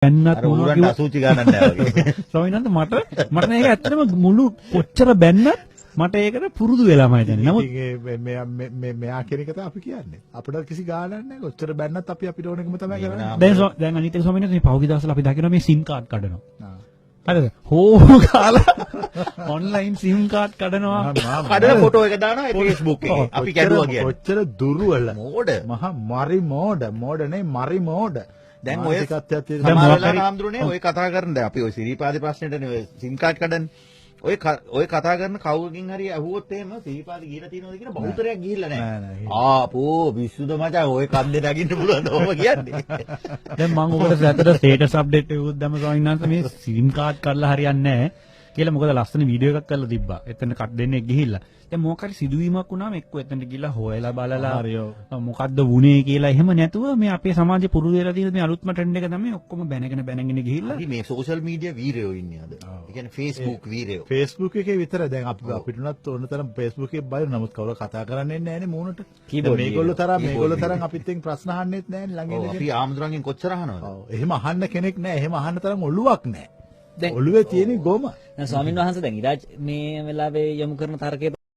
බැන්නත් අර උරන්ට අසුචි ගන්නත් නැහැ වගේ. ස්වාමීන් වහන්සේ මට මේක ඇත්තටම මුළු කොච්චර බැන්නත් මට ඒකට පුරුදු වෙලාමයි දැන්. නමුත් මෙයා කියන එක තමයි අපි කියන්නේ. අපිට කිසි ගානක් නැහැ. කොච්චර බැන්නත් අපි අපිට ඕන එකම තමයි කරන්නේ. දැන් අනිත් එක ස්වාමීන් වහන්සේ මේ පහුගිය දවස්වල අපි දකිනවා මේ SIM කාඩ් කඩනවා. හරිද? හෝ කාලා ඔන්ලයින් SIM කාඩ් කඩනවා. කඩන ෆොටෝ එක දානවා Facebook එකේ. අපි කැඩුවා කියන්නේ. කොච්චර දුර්වල. මෝඩ. මහා මරි මෝඩ. මෝඩ නේ මරි මෝඩ. දැන් ඔය මානසිකත්වයක් තියෙන සමහරවල් හාමුදුරනේ ඔය කතා කරන දැන් අපි ඔය සිරිපාදේ ප්‍රශ්නෙටනේ ඔය SIM කාඩ් කඩන්නේ. ඔය කතා කරන කවුරුකින් හරි අහුවොත් එහෙම සිරිපාදේ ගිහලා තියෙනවද කියන බහුතරයක් ගිහිල්ලා නැහැ. ආපෝ විශ්සුද මචං ඔය කන්දේ නගින්න පුළුවන් ඕම කියන්නේ. දැන් මම ඔකට සැතට ස්ටේටස් අප්ඩේට් එකකුත් දැම්ම ස්වාමීන් වහන්සේ මේ SIM කාඩ් කරලා හරියන්නේ නැහැ කියලා. මොකද ලස්සන වීඩියෝ එකක් කරලා තිබ්බා. එතන කට් දෙන්නේ ගිහිල්ලා. දැන් මොකක් හරි සිදුවීමක් වුණාම එක්ක එතනට ගිහිල්ලා හොයලා බලලා මොකද්ද වුනේ කියලා එහෙම නැතුව මේ අපේ සමාජයේ පුරුදු වෙලා තියෙන මේ අලුත්ම ට්‍රෙන්ඩ් එක තමයි ඔක්කොම බැනගෙන ගිහිල්ලා. අපි මේ සෝෂල් මීඩියා වීරයෝ ඉන්නේ අද. ඒ කියන්නේ Facebook වීරයෝ. Facebook එකේ විතර දැන් අපිට උනත් ඕන තරම් Facebook එකේ බලන නමුත් කවුරු කතා කරන්නේ නැහැ නේ මූණට. මේගොල්ලෝ තරම් අපිත් එක්ක ප්‍රශ්න අහන්නෙත් නැහැ නේ ළඟින්. අපි ආම්දුරන්ගෙන් කොච්චර අහනවද? ඔව් එහෙම අහන්න කෙනෙක් නැහැ. එහෙම අහන්න තරම් ඔළුවක් නැහැ. ඔළුවේ තියෙන ගොම. දැන් ස්වාමීන් වහන්සේ දැන් ඉරාජ් මේ වෙලාවේ යොමු කරන තර්කය